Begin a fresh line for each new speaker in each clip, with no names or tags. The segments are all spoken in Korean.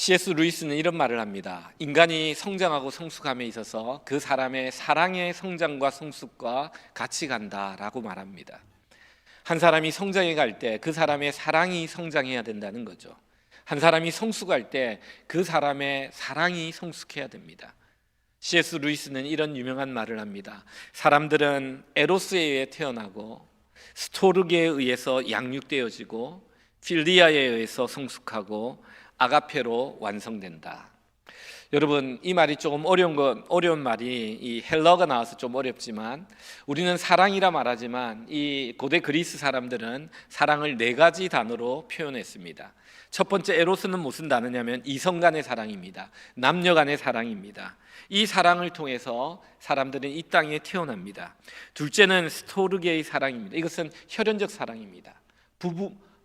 C.S. 루이스는 이런 말을 합니다. 인간이 성장하고 성숙함에 있어서 그 사람의 사랑의 성장과 성숙과 같이 간다라고 말합니다. 한 사람이 성장해 갈 때 그 사람의 사랑이 성장해야 된다는 거죠. 한 사람이 성숙할 때 그 사람의 사랑이 성숙해야 됩니다. C.S. 루이스는 이런 유명한 말을 합니다. 사람들은 에로스에 의해 태어나고 스토르게에 의해서 양육되어지고 필리아에 의해서 성숙하고 아가페로 완성된다. 여러분, 이 말이 조금 어려운 말이 이 헬러가 나와서 좀 어렵지만 우리는 사랑이라 말하지만 이 고대 그리스 사람들은 사랑을 네 가지 단어로 표현했습니다. 첫 번째 에로스는 무슨 단어냐면 이성 간의 사랑입니다. 남녀 간의 사랑입니다. 이 사랑을 통해서 사람들은 이 땅에 태어납니다. 둘째는 스토르게의 사랑입니다. 이것은 혈연적 사랑입니다.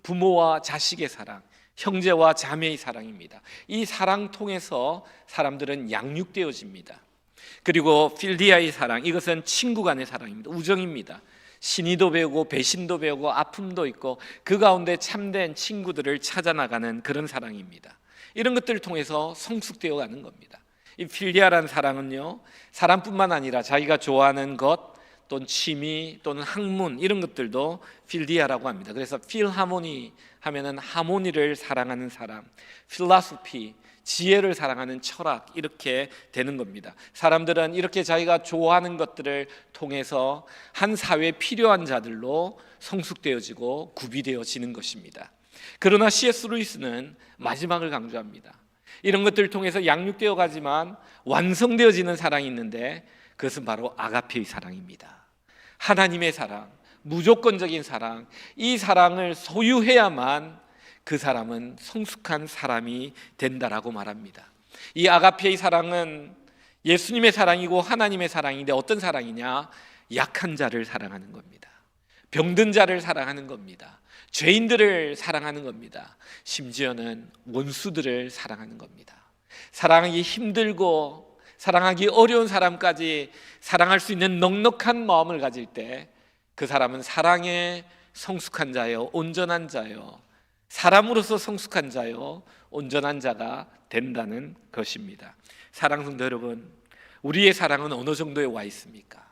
부모와 자식의 사랑, 형제와 자매의 사랑입니다. 이 사랑 통해서 사람들은 양육되어집니다. 그리고 필리아의 사랑, 이것은 친구 간의 사랑입니다. 우정입니다. 신의도 배우고 배신도 배우고 아픔도 있고 그 가운데 참된 친구들을 찾아 나가는 그런 사랑입니다. 이런 것들을 통해서 성숙되어 가는 겁니다. 이 필리아라는 사랑은요, 사람뿐만 아니라 자기가 좋아하는 것 또는 취미 또는 학문 이런 것들도 필리아라고 합니다. 그래서 필하모니 하면은 하모니를 사랑하는 사람, 필라소피 지혜를 사랑하는 철학 이렇게 되는 겁니다. 사람들은 이렇게 자기가 좋아하는 것들을 통해서 한 사회에 필요한 자들로 성숙되어지고 구비되어지는 것입니다. 그러나 C.S. 루이스는 마지막을 강조합니다. 이런 것들을 통해서 양육되어 가지만 완성되어지는 사랑이 있는데 그것은 바로 아가페의 사랑입니다. 하나님의 사랑, 무조건적인 사랑, 이 사랑을 소유해야만 그 사람은 성숙한 사람이 된다라고 말합니다. 이 아가페의 사랑은 예수님의 사랑이고 하나님의 사랑인데 어떤 사랑이냐? 약한 자를 사랑하는 겁니다. 병든 자를 사랑하는 겁니다. 죄인들을 사랑하는 겁니다. 심지어는 원수들을 사랑하는 겁니다. 사랑하기 힘들고 사랑하기 어려운 사람까지 사랑할 수 있는 넉넉한 마음을 가질 때 그 사람은 사랑에 성숙한 자요, 온전한 자요, 사람으로서 성숙한 자요, 온전한 자가 된다는 것입니다. 사랑하는 성도 여러분, 우리의 사랑은 어느 정도에 와 있습니까?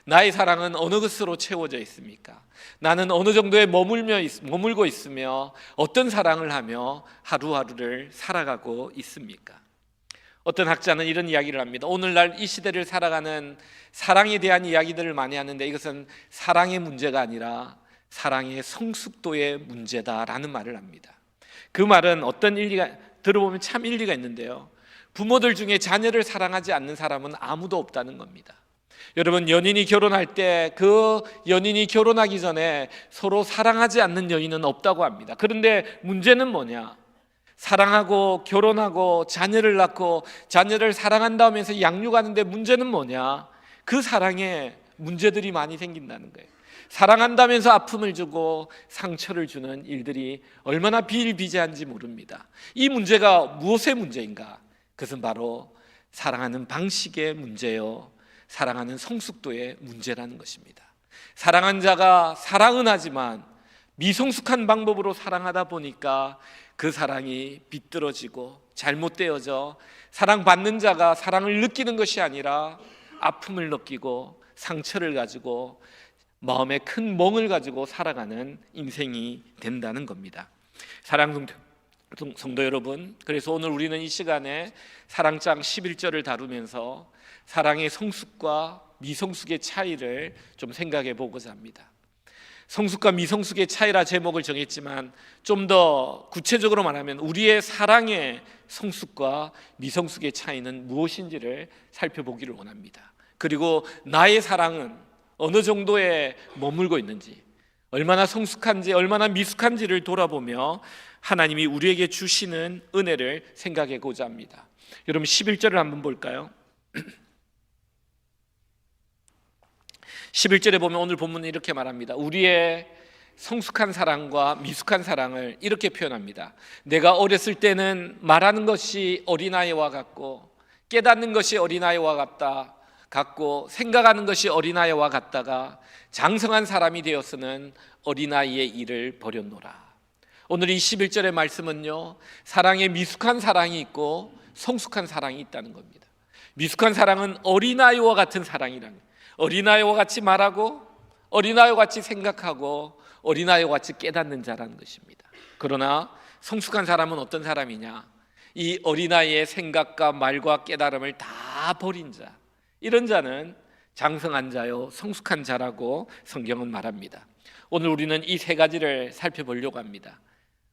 나의 사랑은 어느 것으로 채워져 있습니까? 나는 어느 정도에 머물고 있으며 어떤 사랑을 하며 하루하루를 살아가고 있습니까? 어떤 학자는 이런 이야기를 합니다. 오늘날 이 시대를 살아가는 사랑에 대한 이야기들을 많이 하는데 이것은 사랑의 문제가 아니라 사랑의 성숙도의 문제다라는 말을 합니다. 그 말은 어떤 일리가 들어보면 참 일리가 있는데요. 부모들 중에 자녀를 사랑하지 않는 사람은 아무도 없다는 겁니다. 여러분, 연인이 결혼할 때 그 연인이 결혼하기 전에 서로 사랑하지 않는 여인은 없다고 합니다. 그런데 문제는 뭐냐? 사랑하고 결혼하고 자녀를 낳고 자녀를 사랑한다 하면서 양육하는데 문제는 뭐냐? 그 사랑에 문제들이 많이 생긴다는 거예요. 사랑한다면서 아픔을 주고 상처를 주는 일들이 얼마나 비일비재한지 모릅니다. 이 문제가 무엇의 문제인가? 그것은 바로 사랑하는 방식의 문제요, 사랑하는 성숙도의 문제라는 것입니다. 사랑한 자가 사랑은 하지만 미성숙한 방법으로 사랑하다 보니까 그 사랑이 비뚤어지고 잘못되어져 사랑받는 자가 사랑을 느끼는 것이 아니라 아픔을 느끼고 상처를 가지고 마음에 큰 멍을 가지고 살아가는 인생이 된다는 겁니다. 사랑하는 성도 여러분, 그래서 오늘 우리는 이 시간에 사랑장 11절을 다루면서 사랑의 성숙과 미성숙의 차이를 좀 생각해 보고자 합니다. 성숙과 미성숙의 차이라 제목을 정했지만 좀 더 구체적으로 말하면 우리의 사랑의 성숙과 미성숙의 차이는 무엇인지를 살펴보기를 원합니다. 그리고 나의 사랑은 어느 정도에 머물고 있는지, 얼마나 성숙한지 얼마나 미숙한지를 돌아보며 하나님이 우리에게 주시는 은혜를 생각해보자 합니다. 여러분 11절을 한번 볼까요? 11절에 보면 오늘 본문은 이렇게 말합니다. 우리의 성숙한 사랑과 미숙한 사랑을 이렇게 표현합니다. 내가 어렸을 때는 말하는 것이 어린아이와 같고 깨닫는 것이 어린아이와 같고 생각하는 것이 어린아이와 같다가 장성한 사람이 되었으는 어린아이의 일을 버렸노라. 오늘 이 11절의 말씀은요, 사랑에 미숙한 사랑이 있고 성숙한 사랑이 있다는 겁니다. 미숙한 사랑은 어린아이와 같은 사랑이라는 거예요. 어린아이와 같이 말하고 어린아이와 같이 생각하고 어린아이와 같이 깨닫는 자라는 것입니다. 그러나 성숙한 사람은 어떤 사람이냐? 이 어린아이의 생각과 말과 깨달음을 다 버린 자, 이런 자는 장성한 자요 성숙한 자라고 성경은 말합니다. 오늘 우리는 이 세 가지를 살펴보려고 합니다.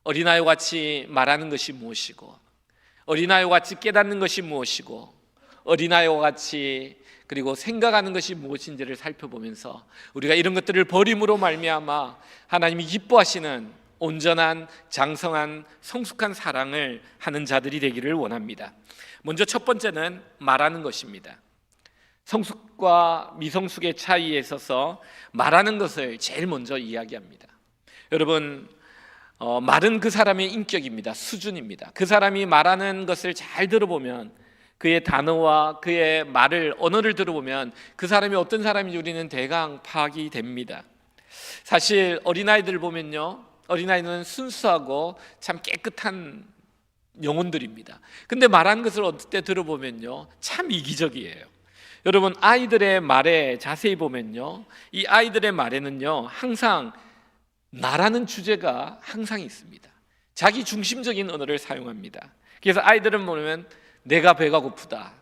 어린아이와 같이 말하는 것이 무엇이고, 어린아이와 같이 깨닫는 것이 무엇이고, 어린아이와 같이 그리고 생각하는 것이 무엇인지를 살펴보면서 우리가 이런 것들을 버림으로 말미암아 하나님이 기뻐하시는 온전한 장성한 성숙한 사랑을 하는 자들이 되기를 원합니다. 먼저 첫 번째는 말하는 것입니다. 성숙과 미성숙의 차이에 있어서 말하는 것을 제일 먼저 이야기합니다. 여러분, 말은 그 사람의 인격입니다. 수준입니다. 그 사람이 말하는 것을 잘 들어보면, 그의 단어와 그의 말을, 언어를 들어보면 그 사람이 어떤 사람인지 우리는 대강 파악이 됩니다. 사실 어린아이들 보면요, 어린아이는 순수하고 참 깨끗한 영혼들입니다. 근데 말하는 것을 어떨 때 들어보면요, 참 이기적이에요. 여러분, 아이들의 말에 자세히 보면요, 이 아이들의 말에는요 항상 나라는 주제가 항상 있습니다. 자기 중심적인 언어를 사용합니다. 그래서 아이들은 보면 내가 배가 고프다,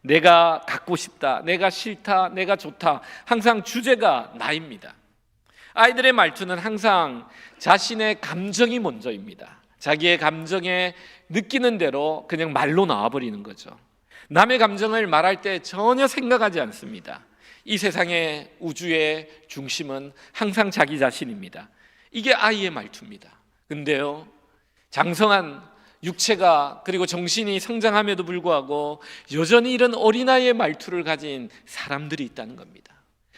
내가 갖고 싶다, 내가 싫다, 내가 좋다, 항상 주제가 나입니다. 아이들의 말투는 항상 자신의 감정이 먼저입니다. 자기의 감정에 느끼는 대로 그냥 말로 나와버리는 거죠. 남의 감정을 말할 때 전혀 생각하지 않습니다. 이 세상의 우주의 중심은 항상 자기 자신입니다. 이게 아이의 말투입니다. 근데요, 장성한 육체가 그리고 정신이 성장함에도 불구하고 여전히 이런 어린아이의 말투를 가진 사람들이 있다는 겁니다.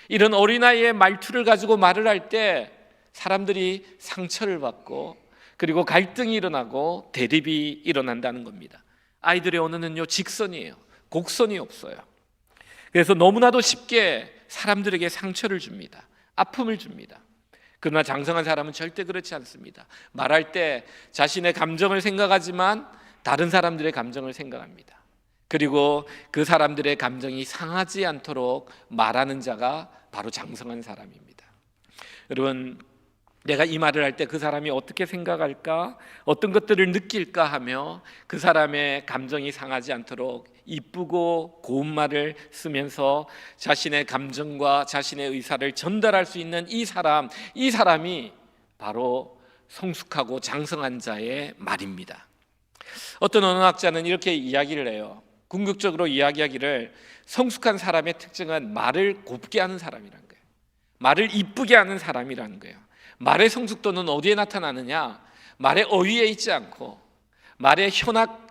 이런 어린아이의 말투를 가지고 말을 할 때 사람들이 상처를 받고 그리고 갈등이 일어나고 대립이 일어난다는 겁니다. 아이들의 언어는요 직선이에요. 곡선이 없어요. 그래서 너무나도 쉽게 사람들에게 상처를 줍니다. 아픔을 줍니다. 그러나 장성한 사람은 절대 그렇지 않습니다. 말할 때 자신의 감정을 생각하지만 다른 사람들의 감정을 생각합니다. 그리고 그 사람들의 감정이 상하지 않도록 말하는 자가 바로 장성한 사람입니다. 여러분, 내가 이 말을 할 때 그 사람이 어떻게 생각할까, 어떤 것들을 느낄까 하며 그 사람의 감정이 상하지 않도록 이쁘고 고운 말을 쓰면서 자신의 감정과 자신의 의사를 전달할 수 있는 이 사람이 바로 성숙하고 장성한 자의 말입니다. 어떤 언어학자는 이렇게 이야기를 해요. 궁극적으로 이야기하기를 성숙한 사람의 특징은 말을 곱게 하는 사람이라는 거예요. 말을 이쁘게 하는 사람이라는 거예요. 말의 성숙도는 어디에 나타나느냐? 말의 어휘에 있지 않고, 말의 현악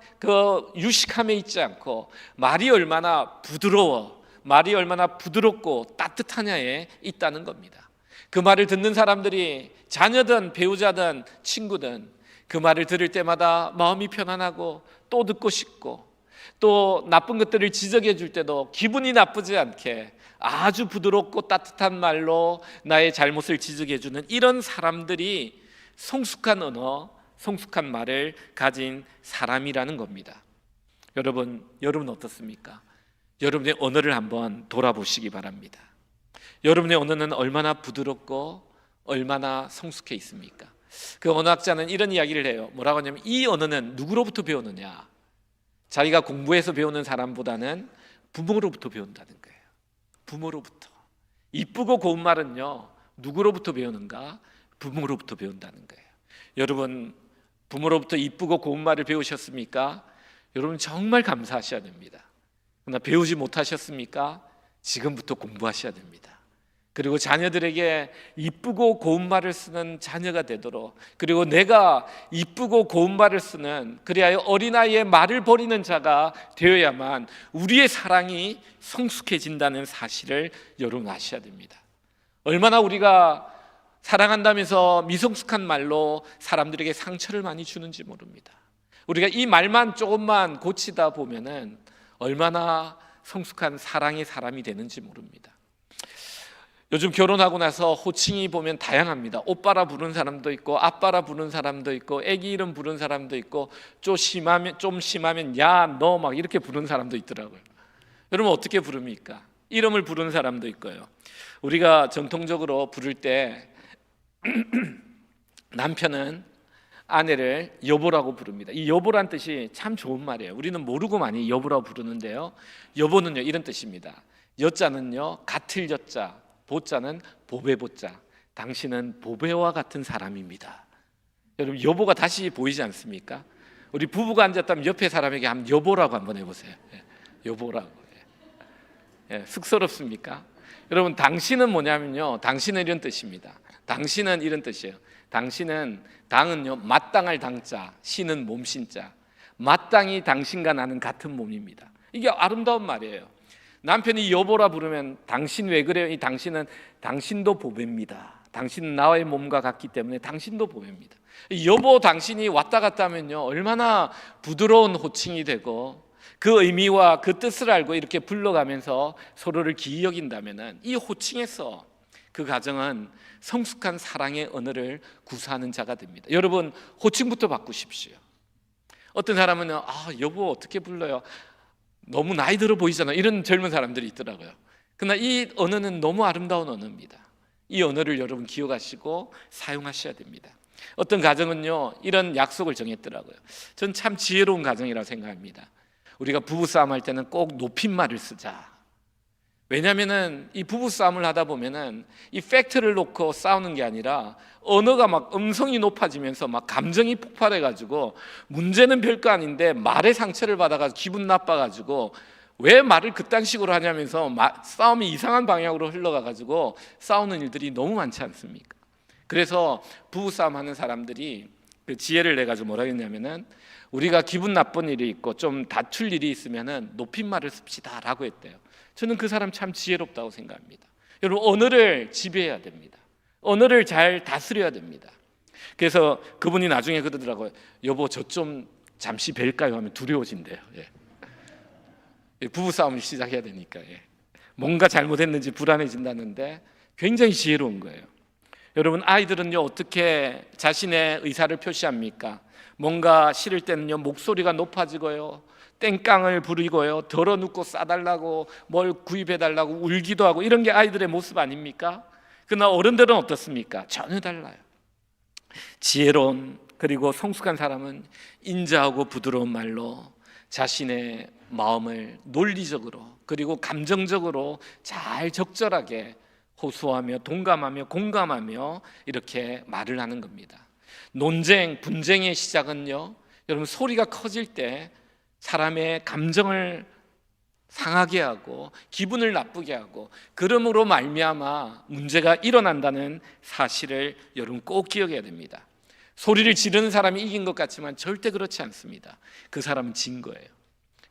유식함에 있지 않고, 말이 얼마나 부드러워, 말이 얼마나 부드럽고 따뜻하냐에 있다는 겁니다. 그 말을 듣는 사람들이 자녀든 배우자든 친구든 그 말을 들을 때마다 마음이 편안하고 또 듣고 싶고, 또 나쁜 것들을 지적해 줄 때도 기분이 나쁘지 않게 아주 부드럽고 따뜻한 말로 나의 잘못을 지적해 주는 이런 사람들이 성숙한 언어, 성숙한 말을 가진 사람이라는 겁니다. 여러분 어떻습니까? 여러분의 언어를 한번 돌아보시기 바랍니다. 여러분의 언어는 얼마나 부드럽고 얼마나 성숙해 있습니까? 그 언어학자는 이런 이야기를 해요. 뭐라고 하냐면 이 언어는 누구로부터 배우느냐? 자기가 공부해서 배우는 사람보다는 부모로부터 배운다는 거예요. 부모로부터. 이쁘고 고운 말은요 누구로부터 배우는가? 부모로부터 배운다는 거예요. 여러분, 부모로부터 이쁘고 고운 말을 배우셨습니까? 여러분 정말 감사하셔야 됩니다. 그러나 배우지 못하셨습니까? 지금부터 공부하셔야 됩니다. 그리고 자녀들에게 이쁘고 고운 말을 쓰는 자녀가 되도록, 그리고 내가 이쁘고 고운 말을 쓰는, 그리하여 어린아이의 말을 버리는 자가 되어야만 우리의 사랑이 성숙해진다는 사실을 여러분 아셔야 됩니다. 얼마나 우리가 사랑한다면서 미성숙한 말로 사람들에게 상처를 많이 주는지 모릅니다. 우리가 이 말만 조금만 고치다 보면은 얼마나 성숙한 사랑의 사람이 되는지 모릅니다. 요즘 결혼하고 나서 호칭이 보면 다양합니다. 오빠라 부르는 사람도 있고, 아빠라 부르는 사람도 있고, 애기 이름 부르는 사람도 있고, 좀 심하면 야, 너 막 이렇게 부르는 사람도 있더라고요. 여러분 어떻게 부릅니까? 이름을 부르는 사람도 있고요. 우리가 전통적으로 부를 때 남편은 아내를 여보라고 부릅니다. 이 여보란 뜻이 참 좋은 말이에요. 우리는 모르고 많이 여보라고 부르는데요. 여보는요 이런 뜻입니다. 여자는요 같을 여자, 보자는 보배 보자. 당신은 보배와 같은 사람입니다. 여러분 여보가 다시 보이지 않습니까? 우리 부부가 앉았다면 옆에 사람에게 한번 여보라고 한번 해보세요. 여보라고. 쑥스럽습니까? 여러분 당신은 뭐냐면요, 당신은 이런 뜻입니다. 당신은 이런 뜻이에요. 당신은, 당은요 마땅할 당자, 신은 몸신자. 마땅히 당신과 나는 같은 몸입니다. 이게 아름다운 말이에요. 남편이 여보라 부르면 당신 왜 그래요? 이 당신은 당신도 보배입니다. 당신은 나의 몸과 같기 때문에 당신도 보배입니다. 여보 당신이 왔다 갔다 하면요 얼마나 부드러운 호칭이 되고 그 의미와 그 뜻을 알고 이렇게 불러가면서 서로를 기이 여긴다면 이 호칭에서 그 가정은 성숙한 사랑의 언어를 구사하는 자가 됩니다. 여러분 호칭부터 바꾸십시오. 어떤 사람은 여보 어떻게 불러요? 너무 나이 들어 보이잖아. 이런 젊은 사람들이 있더라고요. 그러나 이 언어는 너무 아름다운 언어입니다. 이 언어를 여러분 기억하시고 사용하셔야 됩니다. 어떤 가정은요 이런 약속을 정했더라고요. 전 참 지혜로운 가정이라고 생각합니다. 우리가 부부싸움 할 때는 꼭 높임말을 쓰자. 왜냐하면 이 부부싸움을 하다 보면은 이 팩트를 놓고 싸우는 게 아니라 언어가 막 음성이 높아지면서 막 감정이 폭발해가지고 문제는 별거 아닌데 말에 상처를 받아가지고 기분 나빠가지고 왜 말을 그딴 식으로 하냐면서 싸움이 이상한 방향으로 흘러가가지고 싸우는 일들이 너무 많지 않습니까? 그래서 부부싸움 하는 사람들이 그 지혜를 내가지고 뭐라 했냐면은 우리가 기분 나쁜 일이 있고 좀 다툴 일이 있으면은 높임말을 씁시다 라고 했대요. 저는 그 사람 참 지혜롭다고 생각합니다. 여러분 언어를 지배해야 됩니다. 언어를 잘 다스려야 됩니다. 그래서 그분이 나중에 그러더라고요. 여보 저 좀 잠시 뵐까요? 하면 두려워진대요. 부부싸움을 시작해야 되니까 뭔가 잘못했는지 불안해진다는데 굉장히 지혜로운 거예요. 여러분 아이들은요 어떻게 자신의 의사를 표시합니까? 뭔가 싫을 때는요 목소리가 높아지고요 땡깡을 부리고요 덜어눕고 싸달라고 뭘 구입해달라고 울기도 하고 이런 게 아이들의 모습 아닙니까? 그러나 어른들은 어떻습니까? 전혀 달라요. 지혜로운 그리고 성숙한 사람은 인자하고 부드러운 말로 자신의 마음을 논리적으로 그리고 감정적으로 잘 적절하게 호소하며 동감하며 공감하며 이렇게 말을 하는 겁니다. 논쟁, 분쟁의 시작은요 여러분 소리가 커질 때 사람의 감정을 상하게 하고 기분을 나쁘게 하고 그러므로 말미암아 문제가 일어난다는 사실을 여러분 꼭 기억해야 됩니다. 소리를 지르는 사람이 이긴 것 같지만 절대 그렇지 않습니다. 그 사람은 진 거예요.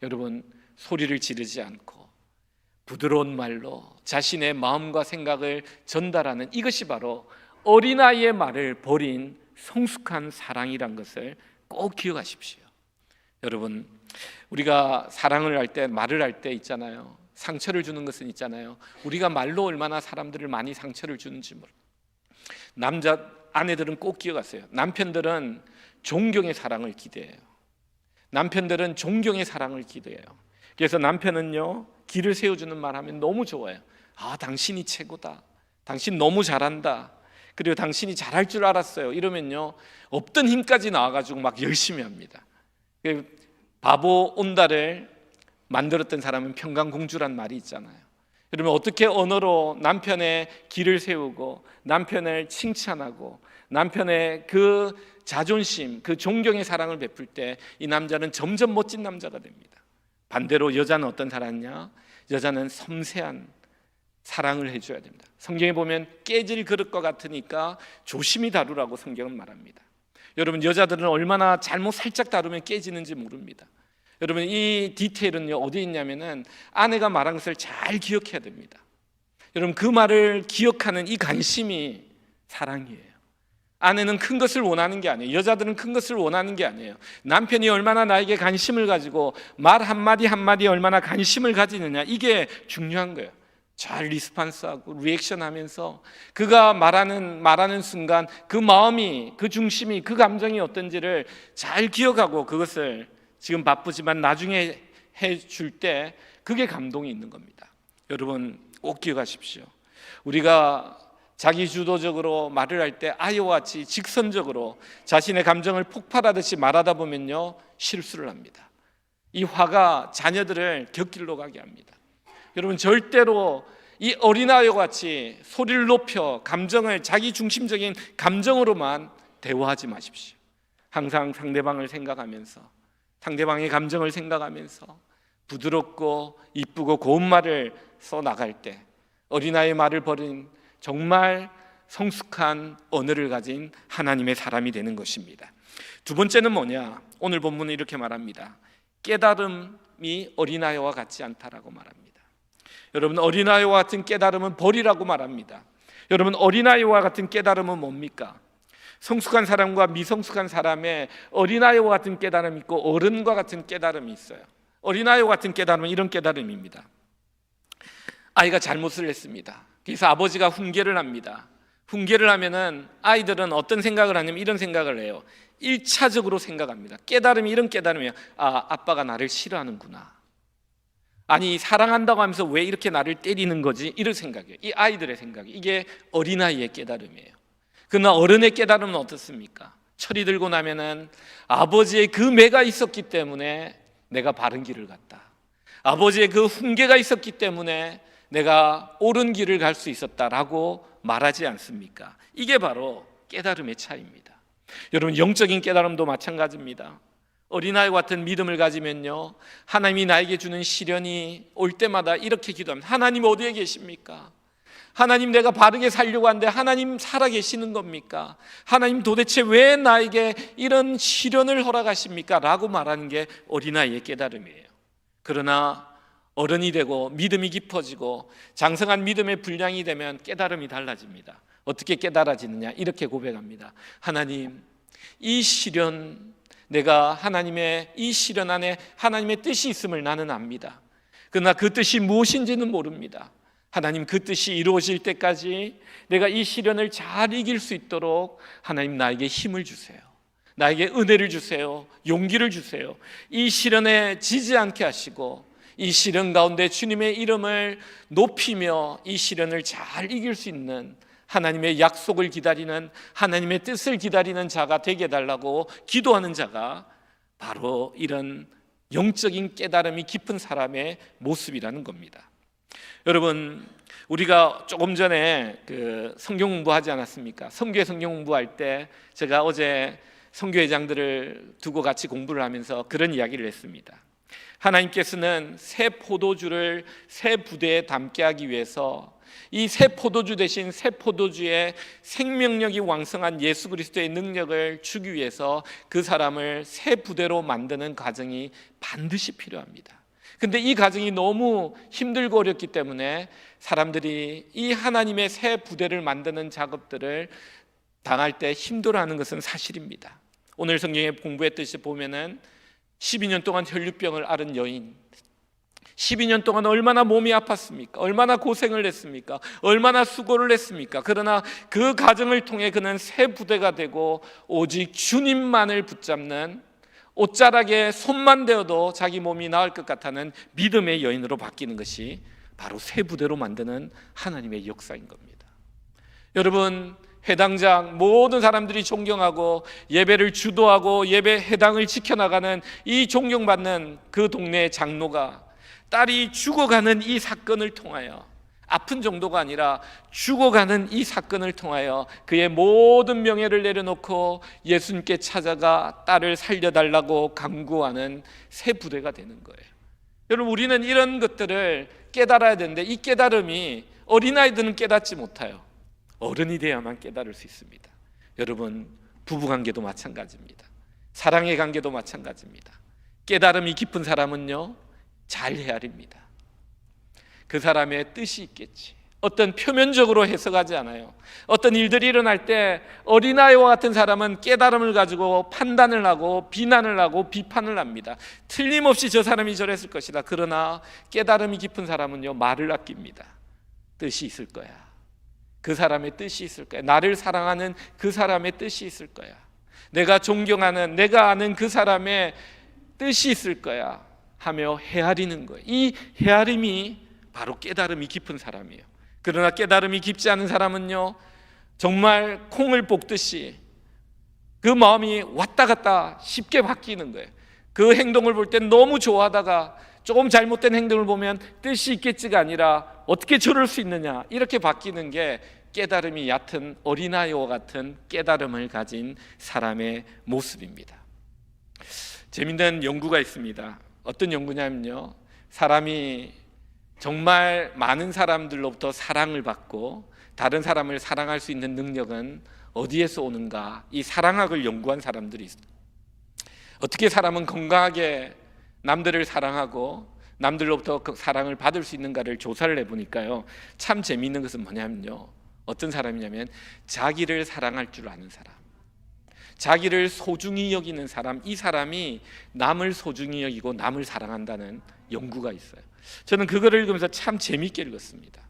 여러분 소리를 지르지 않고 부드러운 말로 자신의 마음과 생각을 전달하는 이것이 바로 어린아이의 말을 버린 성숙한 사랑이란 것을 꼭 기억하십시오. 여러분 우리가 사랑을 할 때 말을 할 때 있잖아요. 상처를 주는 것은 있잖아요. 우리가 말로 얼마나 사람들을 많이 상처를 주는지 남자 아내들은 꼭 기억하세요. 남편들은 존경의 사랑을 기대해요. 남편들은 존경의 사랑을 기대해요. 그래서 남편은요 길을 세워주는 말 하면 너무 좋아요. 당신이 최고다. 당신 너무 잘한다. 그리고 당신이 잘할 줄 알았어요. 이러면요 없던 힘까지 나와가지고 막 열심히 합니다. 바보 온다를 만들었던 사람은 평강공주란 말이 있잖아요. 여러분 어떻게 언어로 남편의 길을 세우고 남편을 칭찬하고 남편의 그 자존심, 그 존경의 사랑을 베풀 때 이 남자는 점점 멋진 남자가 됩니다. 반대로 여자는 어떤 사람이냐? 여자는 섬세한 사랑을 해줘야 됩니다. 성경에 보면 깨질 그릇과 같으니까 조심히 다루라고 성경은 말합니다. 여러분 여자들은 얼마나 잘못 살짝 다루면 깨지는지 모릅니다. 여러분 이 디테일은 어디 있냐면은 아내가 말한 것을 잘 기억해야 됩니다. 여러분 그 말을 기억하는 이 관심이 사랑이에요. 아내는 큰 것을 원하는 게 아니에요. 여자들은 큰 것을 원하는 게 아니에요. 남편이 얼마나 나에게 관심을 가지고 말 한마디 한마디에 얼마나 관심을 가지느냐 이게 중요한 거예요. 잘 리스판스하고 리액션하면서 그가 말하는 순간 그 마음이, 그 중심이, 그 감정이 어떤지를 잘 기억하고 그것을 지금 바쁘지만 나중에 해줄 때 그게 감동이 있는 겁니다. 여러분 꼭 기억하십시오. 우리가 자기 주도적으로 말을 할 때 아이와 같이 직선적으로 자신의 감정을 폭발하듯이 말하다 보면요, 실수를 합니다. 이 화가 자녀들을 곁길로 가게 합니다. 여러분 절대로 이 어린아이와 같이 소리를 높여 감정을, 자기 중심적인 감정으로만 대화하지 마십시오. 항상 상대방을 생각하면서, 상대방의 감정을 생각하면서 부드럽고 이쁘고 고운 말을 써나갈 때 어린아이의 말을 버린 정말 성숙한 언어를 가진 하나님의 사람이 되는 것입니다. 두 번째는 뭐냐? 오늘 본문은 이렇게 말합니다. 깨달음이 어린아이와 같지 않다라고 말합니다. 여러분 어린아이와 같은 깨달음은 버리라고 말합니다. 여러분 어린아이와 같은 깨달음은 뭡니까? 성숙한 사람과 미성숙한 사람의 어린아이와 같은 깨달음이 있고 어른과 같은 깨달음이 있어요. 어린아이와 같은 깨달음은 이런 깨달음입니다. 아이가 잘못을 했습니다. 그래서 아버지가 훈계를 합니다. 훈계를 하면은 아이들은 어떤 생각을 하냐면 이런 생각을 해요. 1차적으로 생각합니다. 깨달음이 이런 깨달음이에요. 아, 아빠가 나를 싫어하는구나. 아니 사랑한다고 하면서 왜 이렇게 나를 때리는 거지? 이런 생각이에요. 이 아이들의 생각이. 이게 어린아이의 깨달음이에요. 그러나 어른의 깨달음은 어떻습니까? 철이 들고 나면은 아버지의 그 매가 있었기 때문에 내가 바른 길을 갔다. 아버지의 그 훈계가 있었기 때문에 내가 옳은 길을 갈 수 있었다라고 말하지 않습니까? 이게 바로 깨달음의 차이입니다. 여러분 영적인 깨달음도 마찬가지입니다. 어린아이 같은 믿음을 가지면요, 하나님이 나에게 주는 시련이 올 때마다 이렇게 기도합니다. 하나님 어디에 계십니까? 하나님 내가 바르게 살려고 하는데 하나님 살아계시는 겁니까? 하나님 도대체 왜 나에게 이런 시련을 허락하십니까? 라고 말하는 게 어린아이의 깨달음이에요. 그러나 어른이 되고 믿음이 깊어지고 장성한 믿음의 분량이 되면 깨달음이 달라집니다. 어떻게 깨달아지느냐? 이렇게 고백합니다. 하나님, 이 시련, 내가 하나님의 이 시련 안에 하나님의 뜻이 있음을 나는 압니다. 그러나 그 뜻이 무엇인지는 모릅니다. 하나님 그 뜻이 이루어질 때까지 내가 이 시련을 잘 이길 수 있도록 하나님 나에게 힘을 주세요. 나에게 은혜를 주세요. 용기를 주세요. 이 시련에 지지 않게 하시고 이 시련 가운데 주님의 이름을 높이며 이 시련을 잘 이길 수 있는 하나님의 약속을 기다리는, 하나님의 뜻을 기다리는 자가 되게 해달라고 기도하는 자가 바로 이런 영적인 깨달음이 깊은 사람의 모습이라는 겁니다. 여러분 우리가 조금 전에 성경 공부하지 않았습니까? 성교회 성경 공부할 때 제가 어제 성교회장들을 두고 같이 공부를 하면서 그런 이야기를 했습니다. 하나님께서는 새 포도주를 새 부대에 담게 하기 위해서 이 새 포도주 대신 새 포도주의 생명력이 왕성한 예수 그리스도의 능력을 주기 위해서 그 사람을 새 부대로 만드는 과정이 반드시 필요합니다. 근데 이 과정이 너무 힘들고 어렵기 때문에 사람들이 이 하나님의 새 부대를 만드는 작업들을 당할 때 힘들어하는 것은 사실입니다. 오늘 성경에 공부했듯이 보면은 12년 동안 혈류병을 앓은 여인, 12년 동안 얼마나 몸이 아팠습니까? 얼마나 고생을 했습니까? 얼마나 수고를 했습니까? 그러나 그 과정을 통해 그는 새 부대가 되고 오직 주님만을 붙잡는, 옷자락에 손만 대어도 자기 몸이 나을 것 같다는 믿음의 여인으로 바뀌는 것이 바로 새 부대로 만드는 하나님의 역사인 겁니다. 여러분 회당장, 모든 사람들이 존경하고 예배를 주도하고 예배 회당을 지켜나가는 이 존경받는 그 동네의 장로가 딸이 죽어가는 이 사건을 통하여, 아픈 정도가 아니라 죽어가는 이 사건을 통하여 그의 모든 명예를 내려놓고 예수님께 찾아가 딸을 살려달라고 간구하는 새 부대가 되는 거예요. 여러분 우리는 이런 것들을 깨달아야 되는데 이 깨달음이 어린아이들은 깨닫지 못해요. 어른이 돼야만 깨달을 수 있습니다. 여러분 부부관계도 마찬가지입니다. 사랑의 관계도 마찬가지입니다. 깨달음이 깊은 사람은요 잘 헤아립니다. 그 사람의 뜻이 있겠지. 어떤 표면적으로 해석하지 않아요. 어떤 일들이 일어날 때 어린아이와 같은 사람은 깨달음을 가지고 판단을 하고 비난을 하고 비판을 합니다. 틀림없이 저 사람이 저랬을 것이다. 그러나 깨달음이 깊은 사람은요 말을 아낍니다. 뜻이 있을 거야. 그 사람의 뜻이 있을 거야. 나를 사랑하는 그 사람의 뜻이 있을 거야. 내가 존경하는, 내가 아는 그 사람의 뜻이 있을 거야 하며 헤아리는 거예요. 이 헤아림이 바로 깨달음이 깊은 사람이에요. 그러나 깨달음이 깊지 않은 사람은요, 정말 콩을 볶듯이 그 마음이 왔다 갔다 쉽게 바뀌는 거예요. 그 행동을 볼 땐 너무 좋아하다가 조금 잘못된 행동을 보면 뜻이 있겠지가 아니라 어떻게 저럴 수 있느냐, 이렇게 바뀌는 게 깨달음이 얕은 어린아이와 같은 깨달음을 가진 사람의 모습입니다. 재미있는 연구가 있습니다. 어떤 연구냐면요, 사람이 정말 많은 사람들로부터 사랑을 받고 다른 사람을 사랑할 수 있는 능력은 어디에서 오는가, 이 사랑학을 연구한 사람들이 있어요. 어떻게 사람은 건강하게 남들을 사랑하고 남들로부터 그 사랑을 받을 수 있는가를 조사를 해보니까요, 참 재미있는 것은 뭐냐면요, 어떤 사람이냐면 자기를 사랑할 줄 아는 사람, 자기를 소중히 여기는 사람, 이 사람이 남을 소중히 여기고 남을 사랑한다는 연구가 있어요. 저는 그거를 읽으면서 참 재미있게 읽었습니다.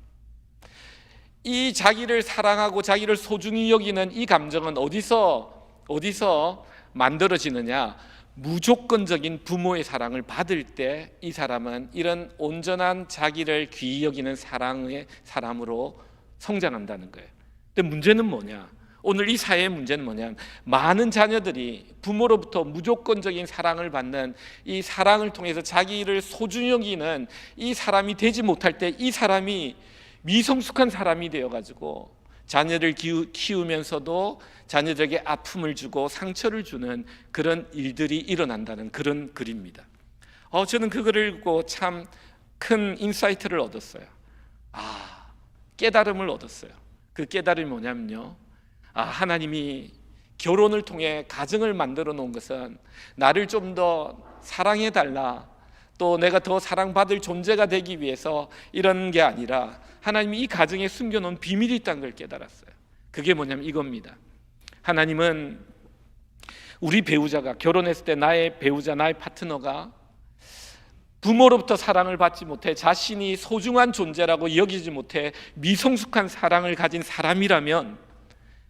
이 자기를 사랑하고 자기를 소중히 여기는 이 감정은 어디서 만들어지느냐, 무조건적인 부모의 사랑을 받을 때 이 사람은 이런 온전한 자기를 귀히 여기는 사랑의 사람으로 성장한다는 거예요. 근데 문제는 뭐냐, 오늘 이 사회의 문제는 뭐냐, 많은 자녀들이 부모로부터 무조건적인 사랑을 받는 이 사랑을 통해서 자기를 소중히 여기는 이 사람이 되지 못할 때 이 사람이 미성숙한 사람이 되어가지고 자녀를 키우면서도 자녀들에게 아픔을 주고 상처를 주는 그런 일들이 일어난다는 그런 글입니다. 저는 그거를 읽고 참 큰 인사이트를 얻었어요. 깨달음을 얻었어요. 그 깨달음이 뭐냐면요, 하나님이 결혼을 통해 가정을 만들어 놓은 것은 나를 좀 더 사랑해 달라, 또 내가 더 사랑받을 존재가 되기 위해서 이런 게 아니라 하나님이 이 가정에 숨겨놓은 비밀이 있다는 걸 깨달았어요. 그게 뭐냐면 이겁니다. 하나님은 우리 배우자가 결혼했을 때 나의 배우자, 나의 파트너가 부모로부터 사랑을 받지 못해 자신이 소중한 존재라고 여기지 못해 미성숙한 사랑을 가진 사람이라면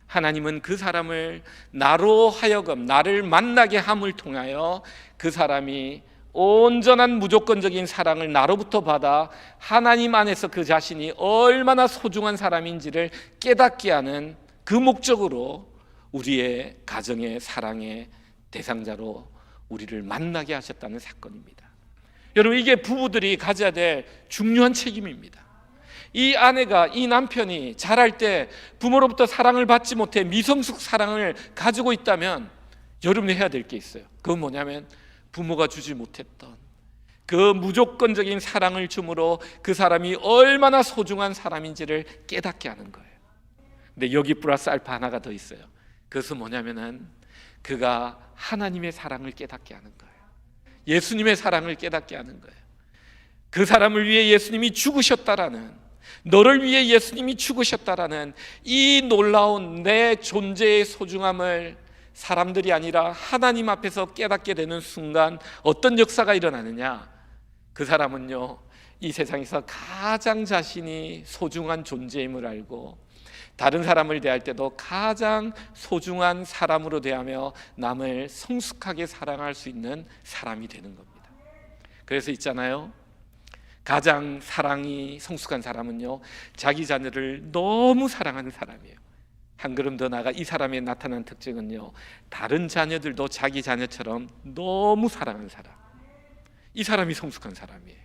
하나님은 그 사람을 나로 하여금 나를 만나게 함을 통하여 그 사람이 온전한 무조건적인 사랑을 나로부터 받아 하나님 안에서 그 자신이 얼마나 소중한 사람인지를 깨닫게 하는 그 목적으로 우리의 가정의 사랑의 대상자로 우리를 만나게 하셨다는 사건입니다. 여러분, 이게 부부들이 가져야 될 중요한 책임입니다. 이 아내가, 이 남편이 자랄 때 부모로부터 사랑을 받지 못해 미성숙 사랑을 가지고 있다면 여러분이 해야 될 게 있어요. 그건 뭐냐면 부모가 주지 못했던 그 무조건적인 사랑을 줌으로 그 사람이 얼마나 소중한 사람인지를 깨닫게 하는 거예요. 근데 여기 플러스 알파 하나가 더 있어요. 그것은 뭐냐면은 그가 하나님의 사랑을 깨닫게 하는 거예요. 예수님의 사랑을 깨닫게 하는 거예요. 그 사람을 위해 예수님이 죽으셨다라는, 너를 위해 예수님이 죽으셨다라는 이 놀라운 내 존재의 소중함을 사람들이 아니라 하나님 앞에서 깨닫게 되는 순간 어떤 역사가 일어나느냐, 그 사람은요, 이 세상에서 가장 자신이 소중한 존재임을 알고 다른 사람을 대할 때도 가장 소중한 사람으로 대하며 남을 성숙하게 사랑할 수 있는 사람이 되는 겁니다. 그래서 있잖아요, 가장 사랑이 성숙한 사람은요, 자기 자녀를 너무 사랑하는 사람이에요. 한 걸음 더 나아가 이 사람의 나타난 특징은요, 다른 자녀들도 자기 자녀처럼 너무 사랑하는 사람, 이 사람이 성숙한 사람이에요.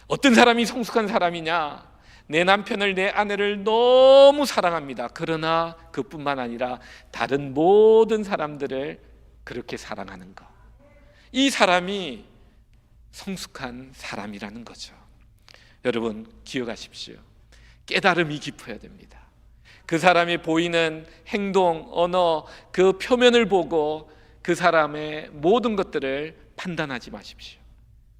어떤 사람이 성숙한 사람이냐, 내 남편을, 내 아내를 너무 사랑합니다. 그러나 그뿐만 아니라 다른 모든 사람들을 그렇게 사랑하는 것, 이 사람이 성숙한 사람이라는 거죠. 여러분, 기억하십시오. 깨달음이 깊어야 됩니다. 그 사람이 보이는 행동, 언어, 그 표면을 보고 그 사람의 모든 것들을 판단하지 마십시오.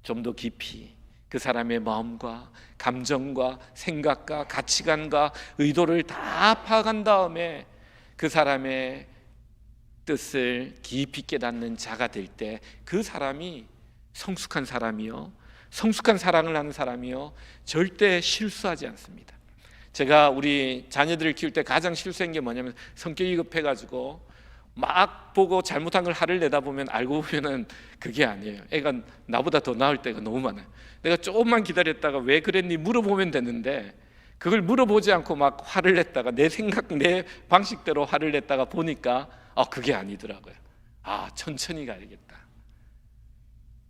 좀 더 깊이 그 사람의 마음과 감정과 생각과 가치관과 의도를 다 파악한 다음에 그 사람의 뜻을 깊이 깨닫는 자가 될 때 그 사람이 성숙한 사람이요, 성숙한 사랑을 하는 사람이요 절대 실수하지 않습니다. 제가 우리 자녀들을 키울 때 가장 실수한 게 뭐냐면 성격이 급해가지고 막 보고 잘못한 걸 화를 내다 보면 알고 보면은 그게 아니에요. 애가 나보다 더 나을 때가 너무 많아요. 내가 조금만 기다렸다가 왜 그랬니 물어보면 되는데 그걸 물어보지 않고 막 화를 냈다가 내 생각 내 방식대로 화를 냈다가 보니까 그게 아니더라고요. 천천히 가야겠다.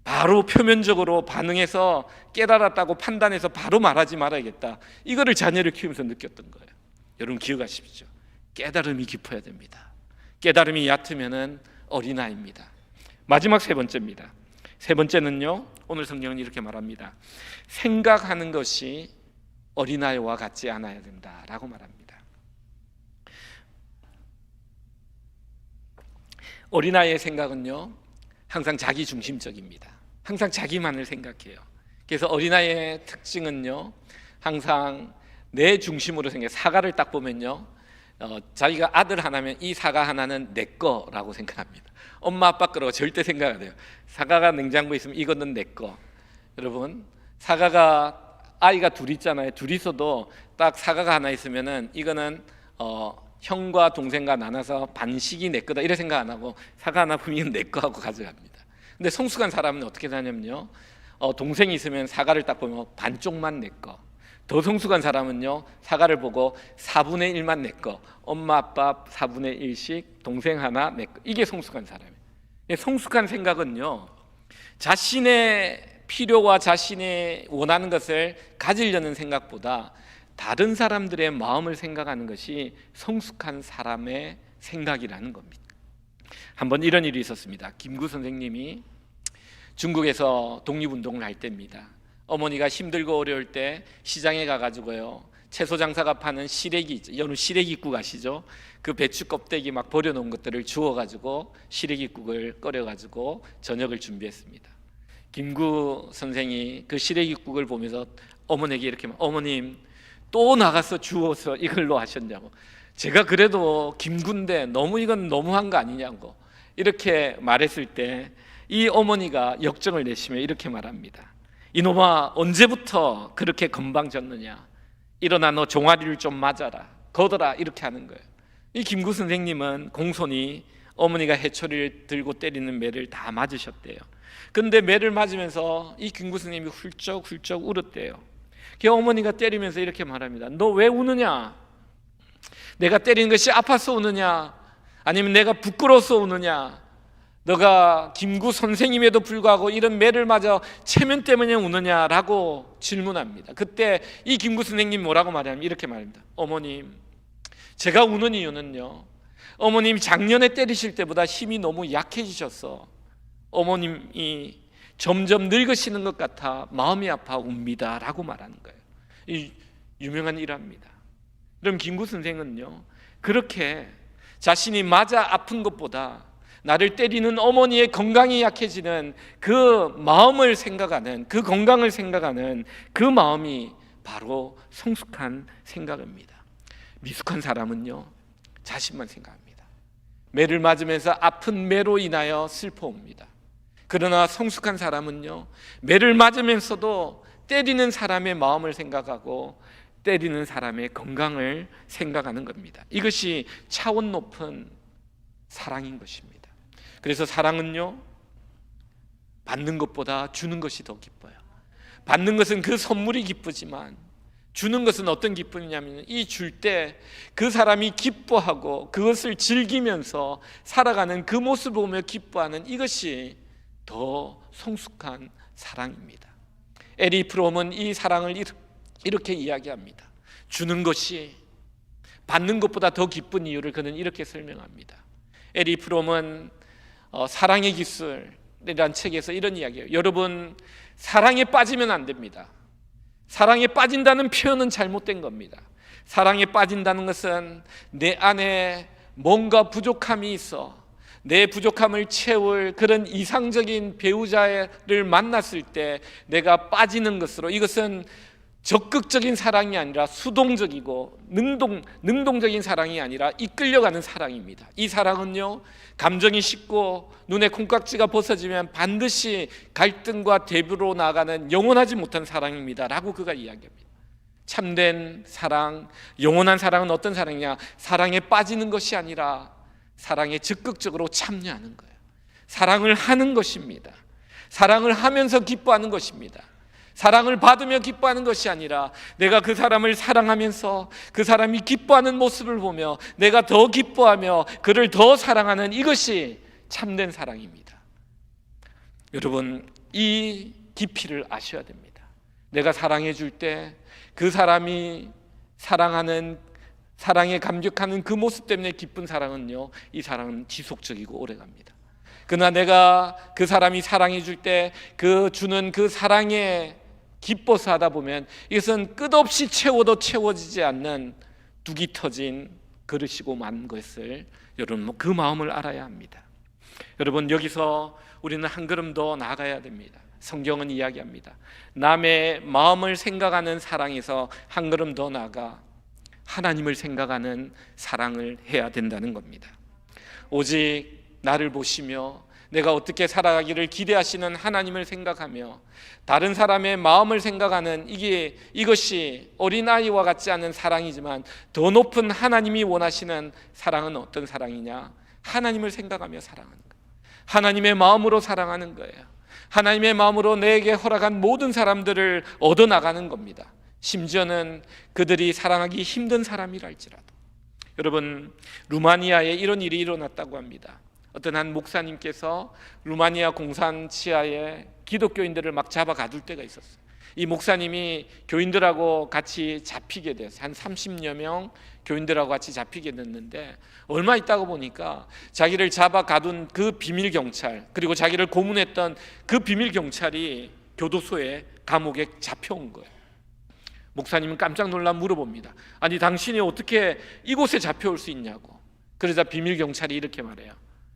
바로 표면적으로 반응해서 깨달았다고 판단해서 바로 말하지 말아야겠다. 이거를 자녀를 키우면서 느꼈던 거예요. 여러분 기억하십시오. 깨달음이 깊어야 됩니다. 깨달음이 얕으면은 어린아이입니다. 마지막 세 번째입니다. 세 번째는요, 오늘 성경은 이렇게 말합니다. 생각하는 것이 어린아이와 같지 않아야 된다라고 말합니다. 어린아이의 생각은요 항상 자기 중심적입니다. 항상 자기만을 생각해요. 그래서 어린아이의 특징은요 항상 내 중심으로 생각해요. 사과를 딱 보면요 자기가 아들 하나면 이 사과 하나는 내 거라고 생각합니다. 엄마 아빠 거라고 절대 생각 안 해요. 사과가 냉장고에 있으면 이거는 내 거. 여러분 사과가 아이가 둘 있잖아요. 둘 있어도 딱 사과가 하나 있으면은 이거는 형과 동생과 나눠서 반씩이 내 거다 이래 생각 안 하고 사과 하나 보면 내 거 하고 가져갑니다. 근데 성숙한 사람은 어떻게 하냐면요 동생이 있으면 사과를 딱 보면 반쪽만 내 거. 더 성숙한 사람은요 사과를 보고 4분의 1만 내 거. 엄마 아빠 4분의 1씩 동생 하나 내 거. 이게 성숙한 사람이에요. 성숙한 생각은요 자신의 필요와 자신이 원하는 것을 가지려는 생각보다 다른 사람들의 마음을 생각하는 것이 성숙한 사람의 생각이라는 겁니다. 한번 이런 일이 있었습니다. 김구 선생님이 중국에서 독립운동을 할 때입니다. 어머니가 힘들고 어려울 때 시장에 가가지고요 채소 장사가 파는 시래기 있죠. 여러분 시래기국 아시죠? 그 배추 껍데기 막 버려놓은 것들을 주워가지고 시래기국을 끓여가지고 저녁을 준비했습니다. 김구 선생이 그 시래기국을 보면서 어머니에게 이렇게 어머님 또 나가서 주워서 이걸로 하셨냐고. 제가 그래도 김구인데 이건 너무한 거 아니냐고 이렇게 말했을 때 이 어머니가 역정을 내시며 이렇게 말합니다. 이놈아 언제부터 그렇게 건방졌느냐. 일어나 너 종아리를 좀 맞아라. 걷어라. 이렇게 하는 거예요. 이 김구 선생님은 공손히 어머니가 해초리를 들고 때리는 매를 다 맞으셨대요. 근데 매를 맞으면서 이 김구 선생님이 훌쩍훌쩍 울었대요. 그 어머니가 때리면서 이렇게 말합니다. 너 왜 우느냐? 내가 때리는 것이 아파서 우느냐? 아니면 내가 부끄러워서 우느냐? 너가 김구 선생님에도 불구하고 이런 매를 맞아 체면 때문에 우느냐라고 질문합니다. 그때 이 김구 선생님 뭐라고 말하냐면 이렇게 말합니다. 어머님 제가 우는 이유는요 어머님 작년에 때리실 때보다 힘이 너무 약해지셔서 어머님이 점점 늙으시는 것 같아 마음이 아파 웁니다 라고 말하는 거예요. 이 유명한 일화입니다. 그럼 김구 선생은요 그렇게 자신이 맞아 아픈 것보다 나를 때리는 어머니의 건강이 약해지는 그 마음을 생각하는 그 건강을 생각하는 그 마음이 바로 성숙한 생각입니다. 미숙한 사람은요 자신만 생각합니다. 매를 맞으면서 아픈 매로 인하여 슬퍼옵니다. 그러나 성숙한 사람은요 매를 맞으면서도 때리는 사람의 마음을 생각하고 때리는 사람의 건강을 생각하는 겁니다. 이것이 차원 높은 사랑인 것입니다. 그래서 사랑은요 받는 것보다 주는 것이 더 기뻐요. 받는 것은 그 선물이 기쁘지만 주는 것은 어떤 기쁨이냐면 이 줄 때 그 사람이 기뻐하고 그것을 즐기면서 살아가는 그 모습을 보며 기뻐하는 이것이 더 성숙한 사랑입니다. 에리 프롬은 이 사랑을 이렇게 이야기합니다. 주는 것이 받는 것보다 더 기쁜 이유를 그는 이렇게 설명합니다. 에리 프롬은 사랑의 기술이라는 책에서 이런 이야기예요. 여러분 사랑에 빠지면 안 됩니다. 사랑에 빠진다는 표현은 잘못된 겁니다. 사랑에 빠진다는 것은 내 안에 뭔가 부족함이 있어 내 부족함을 채울 그런 이상적인 배우자를 만났을 때 내가 빠지는 것으로 이것은 적극적인 사랑이 아니라 수동적이고 능동적인 사랑이 아니라 이끌려가는 사랑입니다. 이 사랑은요, 감정이 식고 눈에 콩깍지가 벗어지면 반드시 갈등과 대비로 나아가는 영원하지 못한 사랑입니다 라고 그가 이야기합니다. 참된 사랑, 영원한 사랑은 어떤 사랑이냐? 사랑에 빠지는 것이 아니라 사랑에 적극적으로 참여하는 거예요. 사랑을 하는 것입니다. 사랑을 하면서 기뻐하는 것입니다. 사랑을 받으며 기뻐하는 것이 아니라 내가 그 사람을 사랑하면서 그 사람이 기뻐하는 모습을 보며 내가 더 기뻐하며 그를 더 사랑하는, 이것이 참된 사랑입니다. 여러분, 이 깊이를 아셔야 됩니다. 내가 사랑해 줄 때 그 사람이 사랑하는, 사랑에 감격하는 그 모습 때문에 기쁜 사랑은요, 이 사랑은 지속적이고 오래갑니다. 그러나 내가 그 사람이 사랑해 줄 때 그 주는 그 사랑에 기뻐서 하다 보면 이것은 끝없이 채워도 채워지지 않는 둑이 터진 그릇이고 만 것을 여러분 그 마음을 알아야 합니다. 여러분, 여기서 우리는 한 걸음 더 나아가야 됩니다. 성경은 이야기합니다. 남의 마음을 생각하는 사랑에서 한 걸음 더 나아가 하나님을 생각하는 사랑을 해야 된다는 겁니다. 오직 나를 보시며 내가 어떻게 살아가기를 기대하시는 하나님을 생각하며 다른 사람의 마음을 생각하는, 이것이 어린아이와 같지 않은 사랑이지만 더 높은 하나님이 원하시는 사랑은 어떤 사랑이냐? 하나님을 생각하며 사랑하는 거예요. 하나님의 마음으로 사랑하는 거예요. 하나님의 마음으로 내게 허락한 모든 사람들을 얻어나가는 겁니다. 심지어는 그들이 사랑하기 힘든 사람이라 할지라도. 여러분, 루마니아에 이런 일이 일어났다고 합니다. 어떤 한 목사님께서 루마니아 공산 치하에 기독교인들을 막 잡아 가둘 때가 있었어요. 이 목사님이 교인들하고 같이 잡히게 됐어요. 한 30여 명 교인들하고 같이 잡히게 됐는데, 얼마 있다가 보니까 자기를 잡아 가둔 그 비밀 경찰, 그리고 자기를 고문했던 그 비밀 경찰이 교도소에, 감옥에 잡혀온 거예요. 목사님은 깜짝 놀라 물어봅니다. 아니, 당신이 어떻게 이곳에 잡혀올 수 있냐고. 그러자 비밀 경찰이 이렇게 말해요.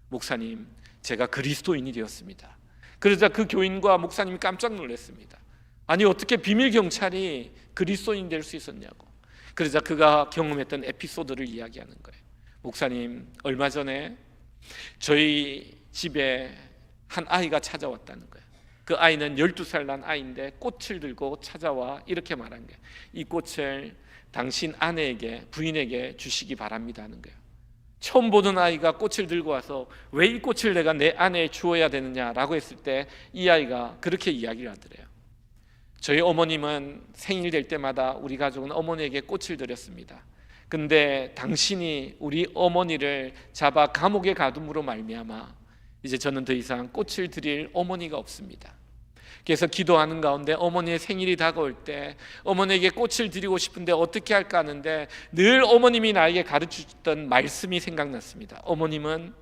목사님, 제가 그리스도인이 되었습니다. 그러자 그 교인과 목사님이 깜짝 놀랐습니다. 아니, 어떻게 비밀 경찰이 그리스도인 될 수 있었냐고. 그러자 그가 경험했던 에피소드를 이야기하는 거예요. 목사님, 얼마 전에 저희 집에 한 아이가 찾아왔다는 거예요. 그 아이는 12살 난 아이인데 꽃을 들고 찾아와 이렇게 말한 거예요. 이 꽃을 당신 아내에게, 부인에게 주시기 바랍니다 하는 거예요. 처음 보는 아이가 꽃을 들고 와서 왜 이 꽃을 내가 내 아내에 주어야 되느냐라고 했을 때 이 아이가 그렇게 이야기를 하더래요. 저희 어머님은 생일 될 때마다 우리 가족은 어머니에게 꽃을 드렸습니다. 근데 당신이 우리 어머니를 잡아 감옥에 가둠으로 말미암아 이제 저는 더 이상 꽃을 드릴 어머니가 없습니다. 그래서 기도하는 가운데 어머니의 생일이 다가올 때 어머니에게 꽃을 드리고 싶은데 어떻게 할까 하는데 늘 어머님이 나에게 가르쳐줬던 말씀이 생각났습니다. 어머님은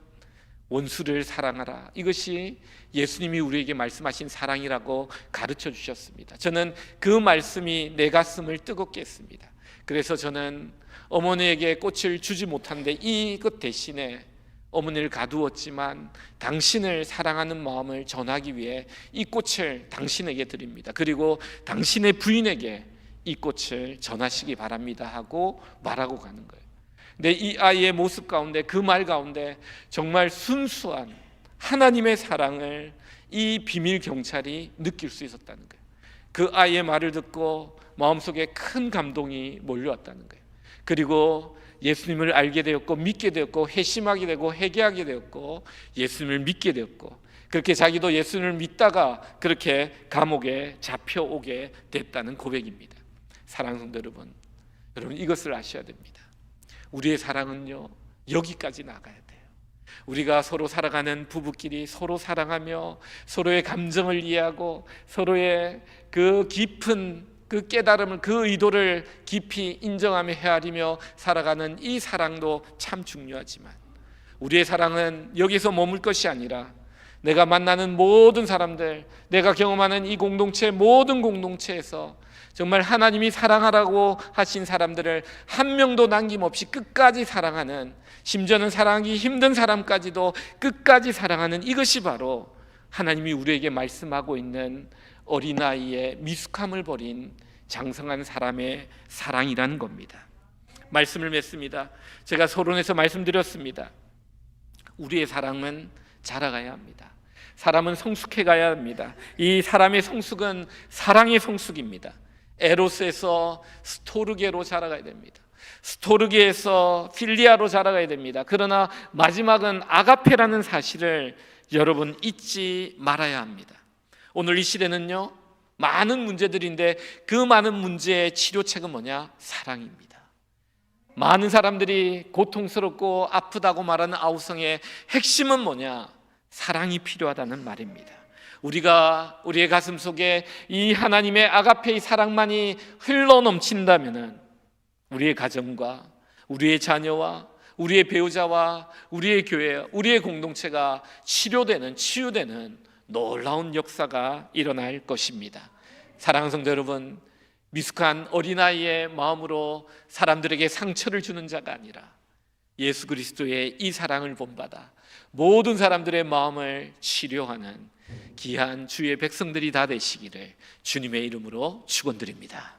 원수를 사랑하라. 이것이 예수님이 우리에게 말씀하신 사랑이라고 가르쳐 주셨습니다. 저는 그 말씀이 내 가슴을 뜨겁게 했습니다. 그래서 저는 어머니에게 꽃을 주지 못한데 이것 대신에 어머니를 가두었지만 당신을 사랑하는 마음을 전하기 위해 이 꽃을 당신에게 드립니다. 그리고 당신의 부인에게 이 꽃을 전하시기 바랍니다 하고 말하고 가는 거예요. 근데 이 아이의 모습 가운데, 그 말 가운데 정말 순수한 하나님의 사랑을 이 비밀 경찰이 느낄 수 있었다는 거예요. 그 아이의 말을 듣고 마음속에 큰 감동이 몰려왔다는 거예요. 그리고 예수님을 알게 되었고 믿게 되었고 회심하게 되고 회개하게 되었고 예수님을 믿게 되었고, 그렇게 자기도 예수님을 믿다가 그렇게 감옥에 잡혀오게 됐다는 고백입니다. 사랑하는 성도 여러분, 여러분 이것을 아셔야 됩니다. 우리의 사랑은요, 여기까지 나가야 돼요. 우리가 서로 살아가는 부부끼리 서로 사랑하며 서로의 감정을 이해하고 서로의 그 깊은 그 깨달음을, 그 의도를 깊이 인정하며 헤아리며 살아가는 이 사랑도 참 중요하지만, 우리의 사랑은 여기서 머물 것이 아니라 내가 만나는 모든 사람들, 내가 경험하는 이 공동체, 모든 공동체에서 정말 하나님이 사랑하라고 하신 사람들을 한 명도 남김없이 끝까지 사랑하는, 심지어는 사랑하기 힘든 사람까지도 끝까지 사랑하는, 이것이 바로 하나님이 우리에게 말씀하고 있는 어린아이의 미숙함을 버린 장성한 사람의 사랑이라는 겁니다. 말씀을 맺습니다. 제가 서론에서 말씀드렸습니다. 우리의 사랑은 자라가야 합니다. 사람은 성숙해 가야 합니다. 이 사람의 성숙은 사랑의 성숙입니다. 에로스에서 스토르게로 자라가야 됩니다. 스토르게에서 필리아로 자라가야 됩니다. 그러나 마지막은 아가페라는 사실을 여러분 잊지 말아야 합니다. 오늘 이 시대는요, 많은 문제들인데 그 많은 문제의 치료책은 뭐냐? 사랑입니다. 많은 사람들이 고통스럽고 아프다고 말하는 아우성의 핵심은 뭐냐? 사랑이 필요하다는 말입니다. 우리가 우리의 가슴 속에 이 하나님의 아가페의 사랑만이 흘러 넘친다면은 우리의 가정과 우리의 자녀와 우리의 배우자와 우리의 교회, 우리의 공동체가 치유되는 놀라운 역사가 일어날 것입니다. 사랑하는 성도 여러분, 미숙한 어린아이의 마음으로 사람들에게 상처를 주는 자가 아니라 예수 그리스도의 이 사랑을 본받아 모든 사람들의 마음을 치료하는 귀한 주의 백성들이 다 되시기를 주님의 이름으로 축원드립니다.